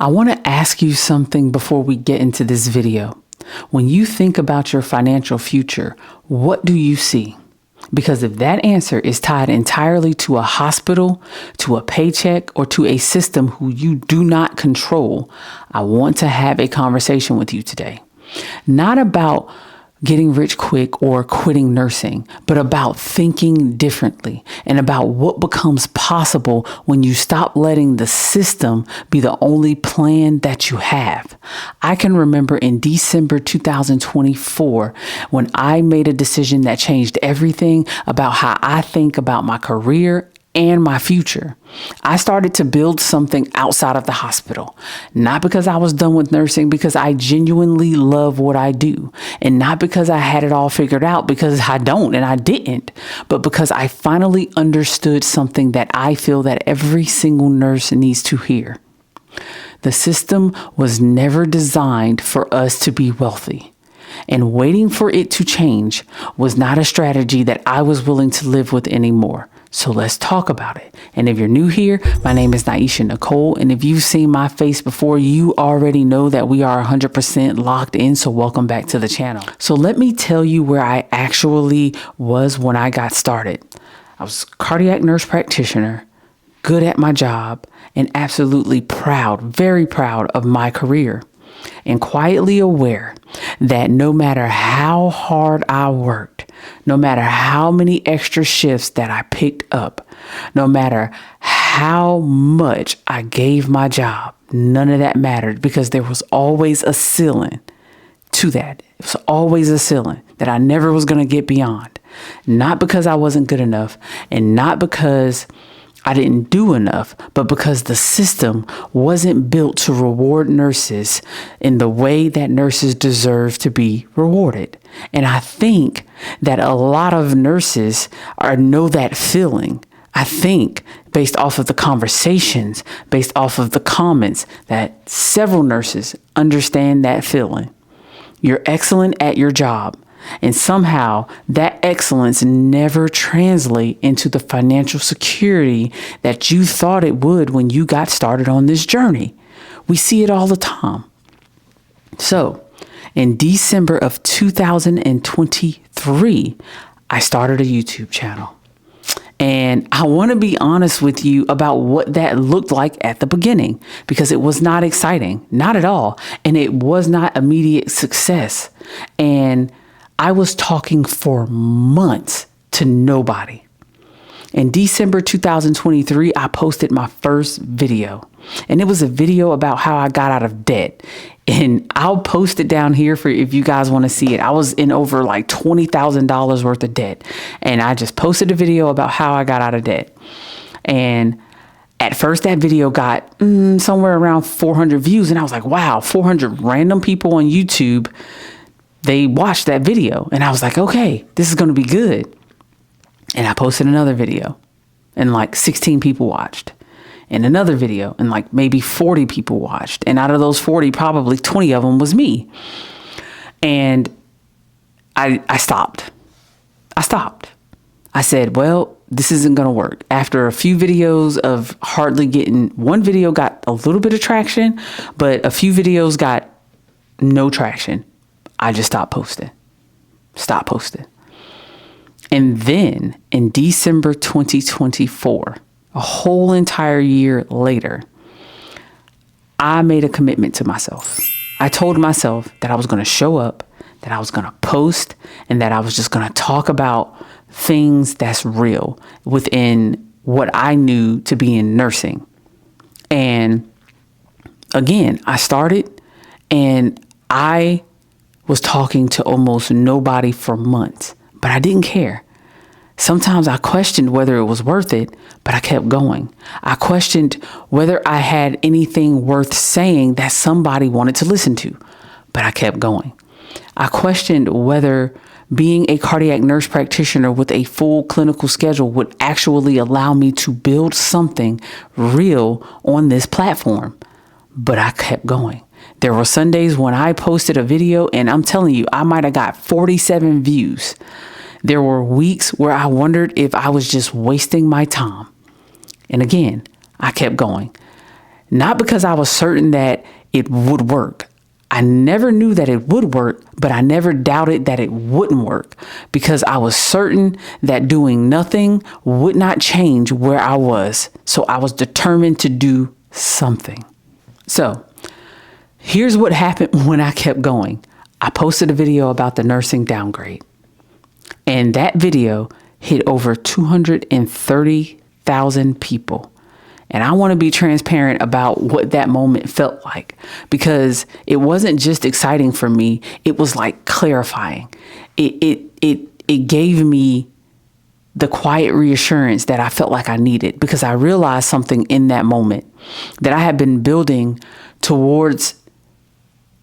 I want to ask you something before we get into this video. When you think about your financial future, what do you see? Because if that answer is tied entirely to a hospital, to a paycheck, or to a system who you do not control, I want to have a conversation with you today. Not about getting rich quick or quitting nursing, but about thinking differently and about what becomes possible when you stop letting the system be the only plan that you have. I can remember in December 2024 when I made a decision that changed everything about how I think about my career and my future. I started to build something outside of the hospital, not because I was done with nursing, because I genuinely love what I do, and not because I had it all figured out, because I don't and I didn't, but because I finally understood something that I feel that every single nurse needs to hear. The system was never designed for us to be wealthy. And waiting for it to change was not a strategy that I was willing to live with anymore. So let's talk about it. And if you're new here, my name is Nyesha Nicole. And if you've seen my face before, you already know that we are 100% locked in. So welcome back to the channel. So let me tell you where I actually was when I got started. I was a cardiac nurse practitioner, good at my job, and absolutely proud, very proud of my career. And quietly aware that no matter how hard I worked, no matter how many extra shifts that I picked up, no matter how much I gave my job, none of that mattered because there was always a ceiling to that. It was always a ceiling that I never was going to get beyond. Not because I wasn't good enough and not because I didn't do enough, but because the system wasn't built to reward nurses in the way that nurses deserve to be rewarded. And I think that a lot of nurses know that feeling. I think based off of the conversations, based off of the comments, that several nurses understand that feeling. You're excellent at your job. And somehow that excellence never translates into the financial security that you thought it would when you got started on this journey. We see it all the time. So in December of 2023, I started a YouTube channel. And I want to be honest with you about what that looked like at the beginning, because it was not exciting, not at all. And it was not immediate success. And I was talking for months to nobody. In December 2023, I posted my first video, and it was a video about how I got out of debt. And I'll post it down here for if you guys want to see it. I was in over like $20,000 worth of debt, and I just posted a video about how I got out of debt. And at first that video got somewhere around 400 views. And I was like, wow, 400 random people on YouTube, they watched that video. And I was like, okay, this is going to be good. And I posted another video and like 16 people watched, and another video and like maybe 40 people watched. And out of those 40, probably 20 of them was me. And I stopped. I said, well, this isn't going to work. After a few videos of hardly getting, one video got a little bit of traction, but a few videos got no traction. I just stopped posting. And then in December 2024, a whole entire year later, I made a commitment to myself. I told myself that I was going to show up, that I was going to post, and that I was just going to talk about things that's real within what I knew to be in nursing. And again, I started, and I was talking to almost nobody for months, but I didn't care. Sometimes I questioned whether it was worth it, but I kept going. I questioned whether I had anything worth saying that somebody wanted to listen to, but I kept going. I questioned whether being a cardiac nurse practitioner with a full clinical schedule would actually allow me to build something real on this platform, but I kept going. There were Sundays when I posted a video and I'm telling you, I might have got 47 views. There were weeks where I wondered if I was just wasting my time. And again, I kept going. not because I was certain that it would work. I never knew that it would work, but I never doubted that it wouldn't work because I was certain that doing nothing would not change where I was. So I was determined to do something. So here's what happened when I kept going. I posted a video about the nursing downgrade, and that video hit over 230,000 people. And I want to be transparent about what that moment felt like, because it wasn't just exciting for me. It was like clarifying. It gave me the quiet reassurance that I felt like I needed, because I realized something in that moment, that I had been building towards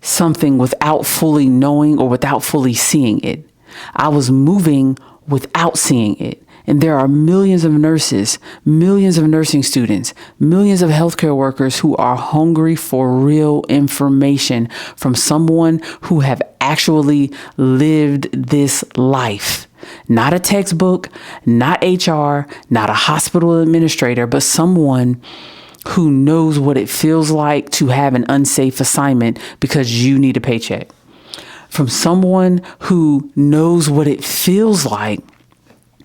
something without fully knowing or without fully seeing it. I was moving without seeing it. And there are millions of nurses, millions of nursing students, millions of healthcare workers who are hungry for real information from someone who have actually lived this life. Not a textbook, not HR, not a hospital administrator, but someone who knows what it feels like to have an unsafe assignment because you need a paycheck. From someone who knows what it feels like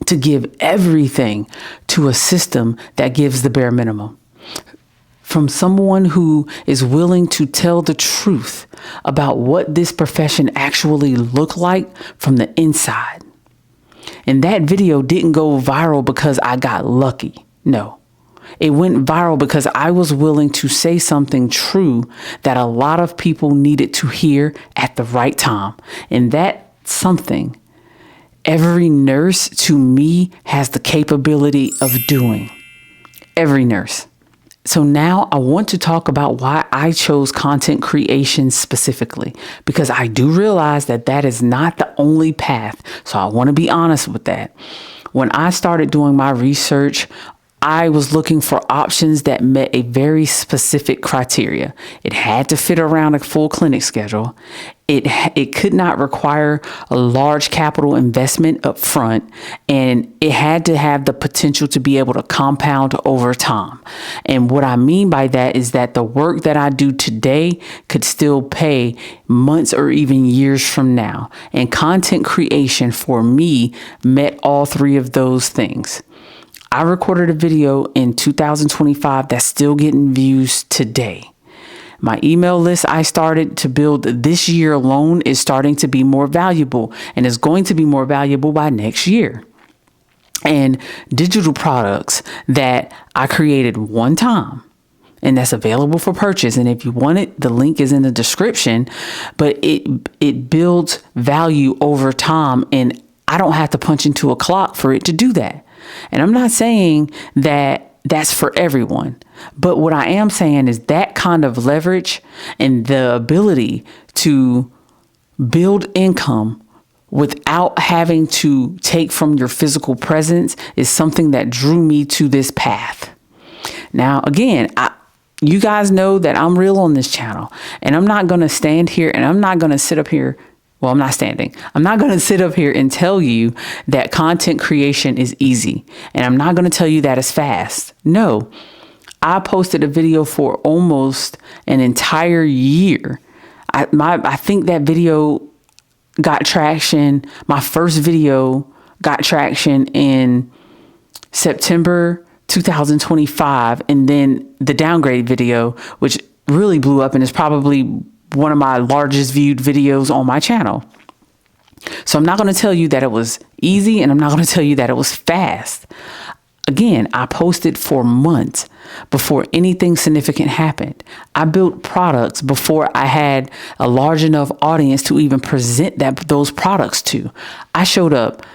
to give everything to a system that gives the bare minimum. From someone who is willing to tell the truth about what this profession actually looked like from the inside. And that video didn't go viral because I got lucky. No, it went viral because I was willing to say something true that a lot of people needed to hear at the right time. And that something, every nurse to me has the capability of doing. Every nurse. So now I want to talk about why I chose content creation specifically, because I do realize that that is not the only path. So I want to be honest with that. When I started doing my research, I was looking for options that met a very specific criteria. It had to fit around a full clinic schedule. It could not require a large capital investment up front, and it had to have the potential to be able to compound over time. And what I mean by that is that the work that I do today could still pay months or even years from now. And content creation for me met all three of those things. I recorded a video in 2025 that's still getting views today. My email list I started to build this year alone is starting to be more valuable, and is going to be more valuable by next year. And digital products that I created one time, and that's available for purchase. And if you want it, the link is in the description, but it builds value over time, and I don't have to punch into a clock for it to do that. And I'm not saying that that's for everyone. But what I am saying is that kind of leverage and the ability to build income without having to take from your physical presence is something that drew me to this path. Now, again, you guys know that I'm real on this channel, and I'm not going to stand here and I'm not going to sit up here. Well, I'm not standing. I'm not going to sit up here and tell you that content creation is easy. And I'm not going to tell you that it's fast. No, I posted a video for almost an entire year. I think that video got traction. My first video got traction in September 2025. And then the downgrade video, which really blew up and is probably one of my largest viewed videos on my channel. So I'm not going to tell you that it was easy, and I'm not going to tell you that it was fast. Again, I posted for months before anything significant happened. I built products before I had a large enough audience to even present those products to. I showed up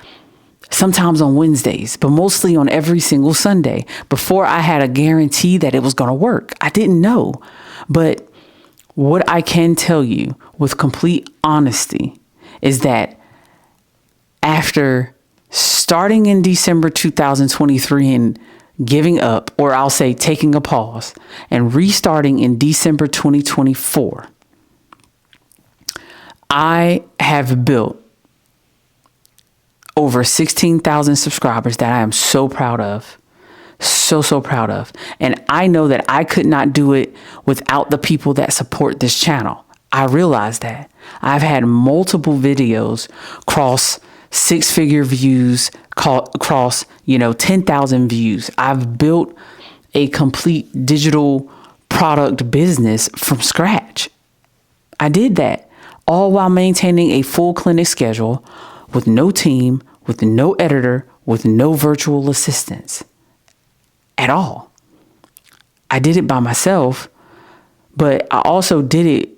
sometimes on Wednesdays, but mostly on every single Sunday before I had a guarantee that it was going to work. I didn't know, but what I can tell you with complete honesty is that after starting in December 2023 and giving up, or I'll say taking a pause, and restarting in December 2024, I have built over 16,000 subscribers that I am so proud of. So proud of. And I know that I could not do it without the people that support this channel. I realize that. I've had multiple videos cross 6-figure views, cross, 10,000 views. I've built a complete digital product business from scratch. I did that all while maintaining a full clinic schedule with no team, with no editor, with no virtual assistants at all. I did it by myself, but I also did it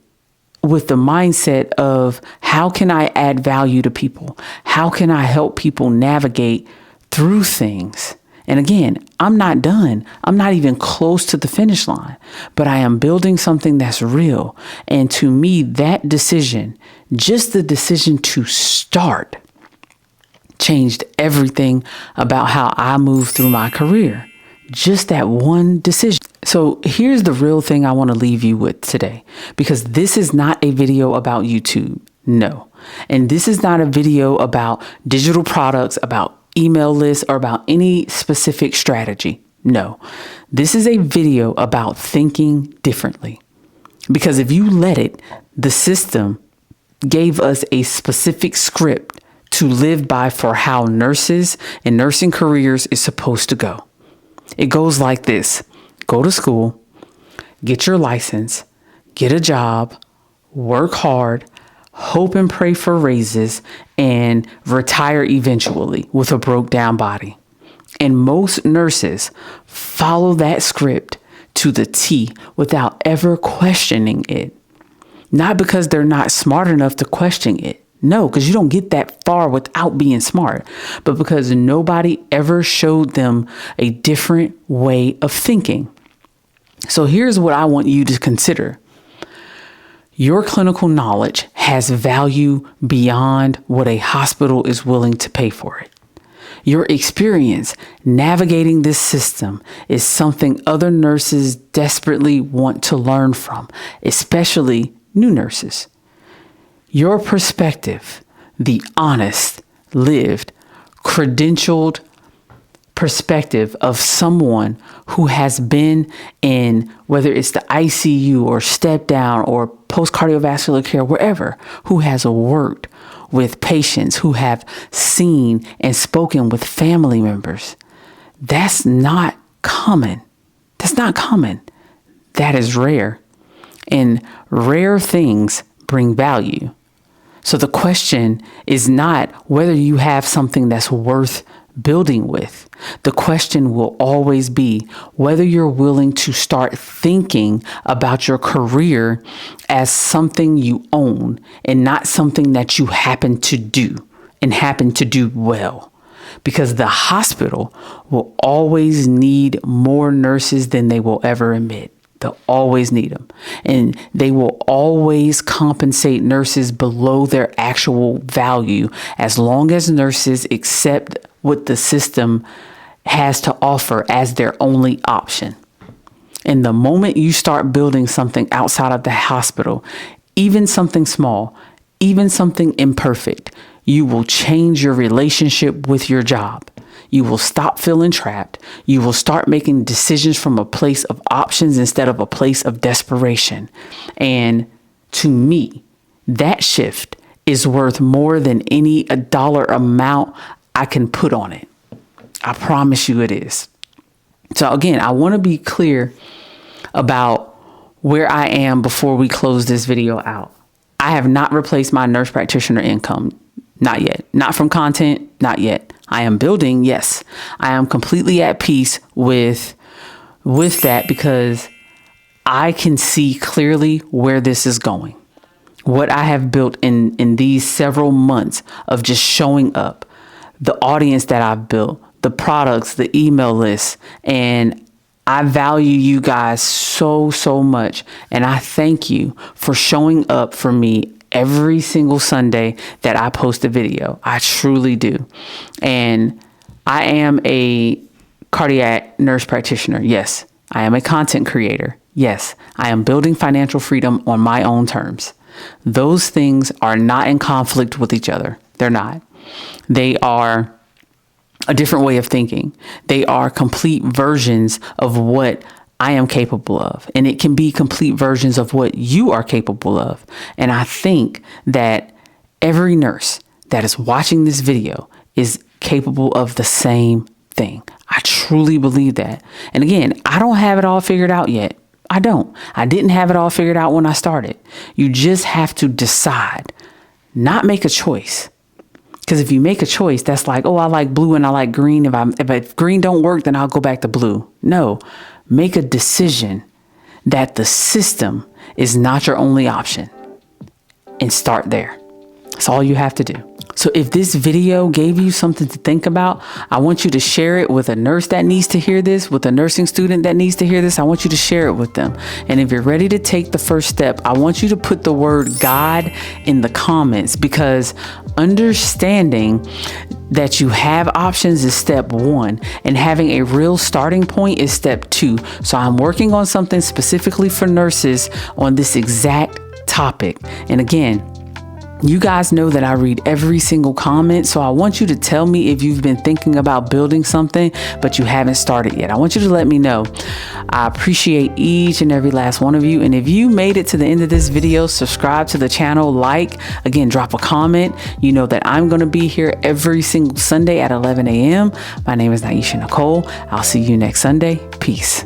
with the mindset of how can I add value to people? How can I help people navigate through things? And again, I'm not done. I'm not even close to the finish line, but I am building something that's real. And to me, that decision, just the decision to start, changed everything about how I move through my career. Just that one decision. So here's the real thing I want to leave you with today, because this is not a video about YouTube. No. And this is not a video about digital products, about email lists, or about any specific strategy. No. This is a video about thinking differently. Because if you let it, the system gave us a specific script to live by for how nurses and nursing careers is supposed to go. It goes like this. Go to school, get your license, get a job, work hard, hope and pray for raises, and retire eventually with a broke down body. And most nurses follow that script to the T without ever questioning it. Not because they're not smart enough to question it. No, because you don't get that far without being smart, but because nobody ever showed them a different way of thinking. So here's what I want you to consider. Your clinical knowledge has value beyond what a hospital is willing to pay for it. Your experience navigating this system is something other nurses desperately want to learn from, especially new nurses. Your perspective, the honest, lived, credentialed perspective of someone who has been in, whether it's the ICU or step down or post cardiovascular care, wherever, who has worked with patients, who have seen and spoken with family members. That's not common. That's not common. That is rare. And rare things bring value. So the question is not whether you have something that's worth building with. The question will always be whether you're willing to start thinking about your career as something you own and not something that you happen to do and happen to do well. Because the hospital will always need more nurses than they will ever admit. They'll always need them. And they will always compensate nurses below their actual value as long as nurses accept what the system has to offer as their only option. And the moment you start building something outside of the hospital, even something small, even something imperfect, you will change your relationship with your job. You will stop feeling trapped. You will start making decisions from a place of options instead of a place of desperation. And to me, that shift is worth more than any dollar amount I can put on it. I promise you it is. So again, I want to be clear about where I am before we close this video out. I have not replaced my nurse practitioner income. Not yet. Not from content. Not yet. I am building. Yes, I am completely at peace with that because I can see clearly where this is going. What I have built in these several months of just showing up, the audience that I've built, the products, the email lists, and I value you guys so much. And I thank you for showing up for me every single Sunday that I post a video. I truly do. And I am a cardiac nurse practitioner. Yes. I am a content creator. Yes. I am building financial freedom on my own terms. Those things are not in conflict with each other. They're not. They are a different way of thinking. They are complete versions of what I am capable of. And it can be complete versions of what you are capable of. And I think that every nurse that is watching this video is capable of the same thing. I truly believe that. And again, I don't have it all figured out yet. I don't. I didn't have it all figured out when I started. You just have to decide, not make a choice. Because if you make a choice, that's like, oh, I like blue and I like green. If green don't work, then I'll go back to blue. No, make a decision that the system is not your only option and start there. That's all you have to do. So if this video gave you something to think about, I want you to share it with a nurse that needs to hear this, with a nursing student that needs to hear this. I want you to share it with them. And if you're ready to take the first step, I want you to put the word God in the comments, because understanding that you have options is step 1, and having a real starting point is step 2. So I'm working on something specifically for nurses on this exact topic. And again, you guys know that I read every single comment, so I want you to tell me if you've been thinking about building something, but you haven't started yet. I want you to let me know. I appreciate each and every last one of you. And if you made it to the end of this video, subscribe to the channel, again, drop a comment. You know that I'm going to be here every single Sunday at 11 a.m. My name is Nyesha Nicole. I'll see you next Sunday. Peace.